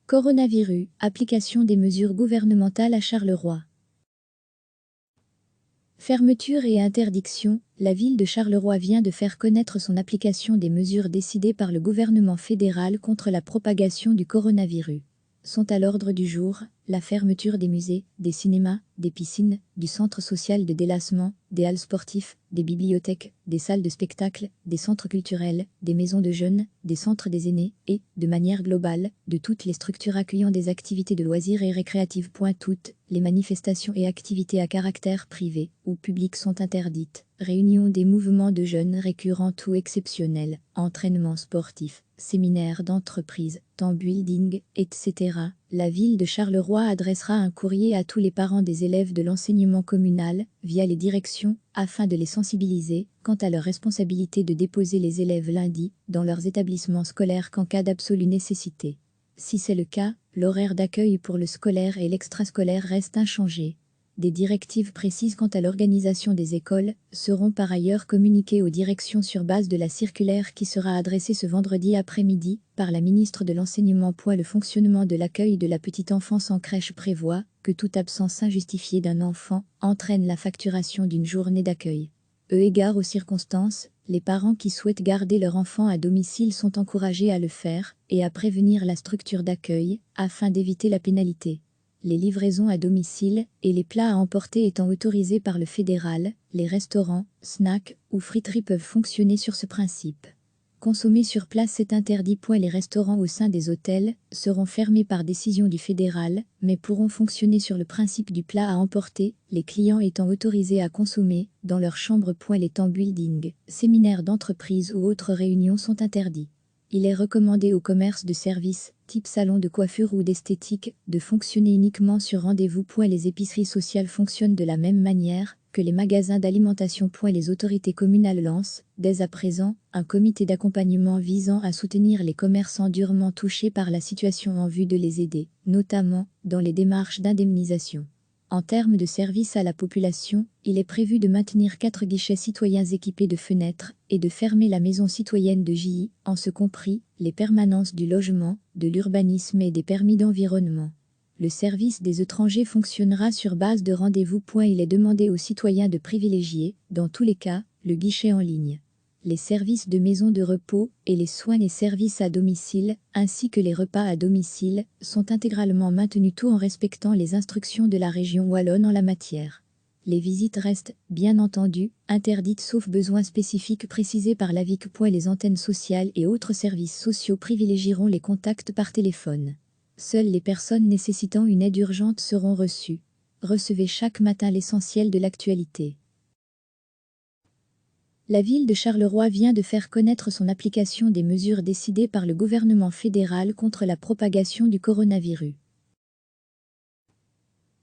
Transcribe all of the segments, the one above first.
Coronavirus, application des mesures gouvernementales à Charleroi. Fermeture et interdiction, la ville de Charleroi vient de faire connaître son application des mesures décidées par le gouvernement fédéral contre la propagation du coronavirus. Sont à l'ordre du jour la fermeture des musées, des cinémas, des piscines, du centre social de délassement, des halles sportives, des bibliothèques, des salles de spectacle, des centres culturels, des maisons de jeunes, des centres des aînés et, de manière globale, de toutes les structures accueillant des activités de loisirs et récréatives. Toutes les manifestations et activités à caractère privé ou public sont interdites. Réunion des mouvements de jeunes récurrents ou exceptionnels, entraînements sportifs, séminaires d'entreprise, team building, etc. La ville de Charleroi adressera un courrier à tous les parents des élèves de l'enseignement communal, via les directions, afin de les sensibiliser quant à leur responsabilité de déposer les élèves lundi dans leurs établissements scolaires qu'en cas d'absolue nécessité. Si c'est le cas, l'horaire d'accueil pour le scolaire et l'extrascolaire reste inchangé. Des directives précises quant à l'organisation des écoles seront par ailleurs communiquées aux directions sur base de la circulaire qui sera adressée ce vendredi après-midi par la ministre de l'Enseignement. Le fonctionnement de l'accueil de la petite enfance en crèche prévoit que toute absence injustifiée d'un enfant entraîne la facturation d'une journée d'accueil. Eu égard aux circonstances, les parents qui souhaitent garder leur enfant à domicile sont encouragés à le faire et à prévenir la structure d'accueil afin d'éviter la pénalité. Les livraisons à domicile et les plats à emporter étant autorisés par le fédéral, les restaurants, snacks ou friteries peuvent fonctionner sur ce principe. Consommer sur place est interdit. Les restaurants au sein des hôtels seront fermés par décision du fédéral, mais pourront fonctionner sur le principe du plat à emporter, les clients étant autorisés à consommer dans leur chambre. Les team building, séminaires d'entreprise ou autres réunions sont interdits. Il est recommandé aux commerces de services, type salon de coiffure ou d'esthétique, de fonctionner uniquement sur rendez-vous. Les épiceries sociales fonctionnent de la même manière que les magasins d'alimentation. Les autorités communales lancent, dès à présent, un comité d'accompagnement visant à soutenir les commerçants durement touchés par la situation en vue de les aider, notamment dans les démarches d'indemnisation. En termes de services à la population, il est prévu de maintenir 4 guichets citoyens équipés de fenêtres et de fermer la maison citoyenne de JI, en ce compris les permanences du logement, de l'urbanisme et des permis d'environnement. Le service des étrangers fonctionnera sur base de rendez-vous. Il est demandé aux citoyens de privilégier, dans tous les cas, le guichet en ligne. Les services de maison de repos et les soins et services à domicile, ainsi que les repas à domicile, sont intégralement maintenus, tout en respectant les instructions de la région wallonne en la matière. Les visites restent, bien entendu, interdites sauf besoins spécifiques précisés par l'AVIC. Les antennes sociales et autres services sociaux privilégieront les contacts par téléphone. Seules les personnes nécessitant une aide urgente seront reçues. Recevez chaque matin l'essentiel de l'actualité. La ville de Charleroi vient de faire connaître son application des mesures décidées par le gouvernement fédéral contre la propagation du coronavirus.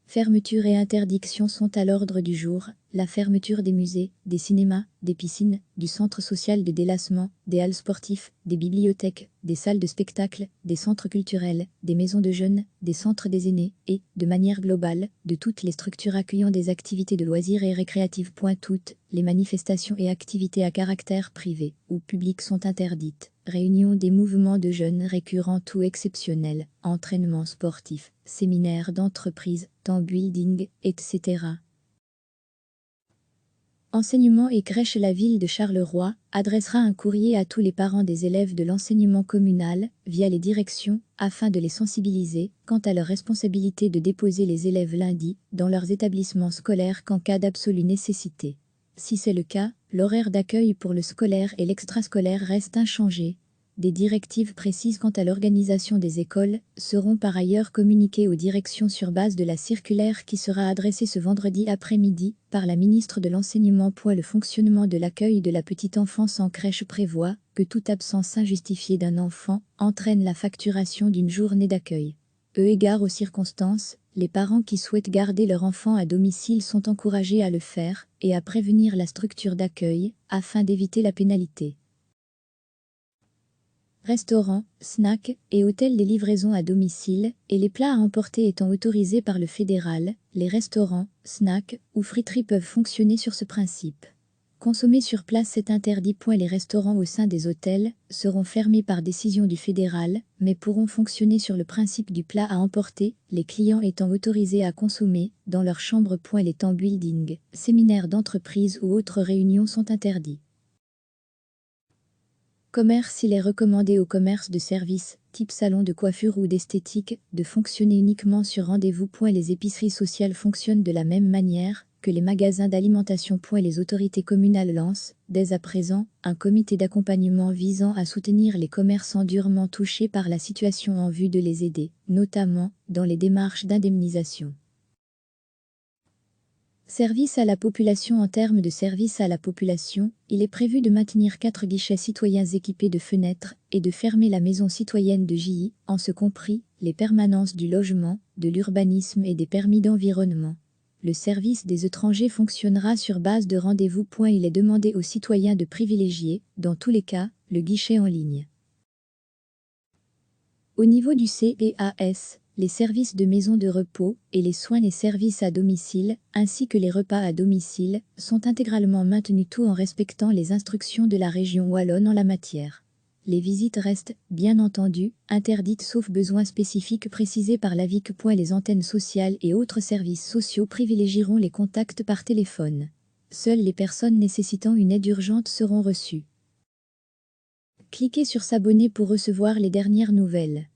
Fermeture et interdiction sont à l'ordre du jour, la fermeture des musées, des cinémas, des piscines, du centre social de délassement, des halles sportives, des bibliothèques, des salles de spectacle, des centres culturels, des maisons de jeunes, des centres des aînés et, de manière globale, de toutes les structures accueillant des activités de loisirs et récréatives. Toutes les manifestations et activités à caractère privé ou public sont interdites. Réunion des mouvements de jeunes récurrents ou exceptionnels, entraînements sportifs, séminaires d'entreprise, team building, etc. Enseignement et crèche. La ville de Charleroi adressera un courrier à tous les parents des élèves de l'enseignement communal, via les directions, afin de les sensibiliser quant à leur responsabilité de déposer les élèves lundi dans leurs établissements scolaires qu'en cas d'absolue nécessité. Si c'est le cas, l'horaire d'accueil pour le scolaire et l'extrascolaire reste inchangé. Des directives précises quant à l'organisation des écoles seront par ailleurs communiquées aux directions sur base de la circulaire qui sera adressée ce vendredi après-midi par la ministre de l'Enseignement. Le fonctionnement de l'accueil de la petite enfance en crèche prévoit que toute absence injustifiée d'un enfant entraîne la facturation d'une journée d'accueil. Eu égard aux circonstances, les parents qui souhaitent garder leur enfant à domicile sont encouragés à le faire et à prévenir la structure d'accueil afin d'éviter la pénalité. Restaurants, snacks et hôtels. Des livraisons à domicile et les plats à emporter étant autorisés par le fédéral, les restaurants, snacks ou friteries peuvent fonctionner sur ce principe. Consommer sur place est interdit. Les restaurants au sein des hôtels seront fermés par décision du fédéral, mais pourront fonctionner sur le principe du plat à emporter, les clients étant autorisés à consommer dans leur chambre. Les temps building, séminaires d'entreprise ou autres réunions sont interdits. Commerce. Il est recommandé aux commerces de services, type salon de coiffure ou d'esthétique, de fonctionner uniquement sur rendez-vous. Les épiceries sociales fonctionnent de la même manière que les magasins d'alimentation. Les autorités communales lancent, dès à présent, un comité d'accompagnement visant à soutenir les commerçants durement touchés par la situation en vue de les aider, notamment dans les démarches d'indemnisation. Service à la population. En termes de service à la population, il est prévu de maintenir 4 guichets citoyens équipés de fenêtres et de fermer la maison citoyenne de JI, en ce compris les permanences du logement, de l'urbanisme et des permis d'environnement. Le service des étrangers fonctionnera sur base de rendez-vous. Il est demandé aux citoyens de privilégier, dans tous les cas, le guichet en ligne. Au niveau du CPAS, les services de maison de repos et les soins, les services à domicile, ainsi que les repas à domicile, sont intégralement maintenus, tout en respectant les instructions de la région wallonne en la matière. Les visites restent, bien entendu, interdites sauf besoins spécifiques précisés par l'AVIC. Les antennes sociales et autres services sociaux privilégieront les contacts par téléphone. Seules les personnes nécessitant une aide urgente seront reçues. Cliquez sur s'abonner pour recevoir les dernières nouvelles.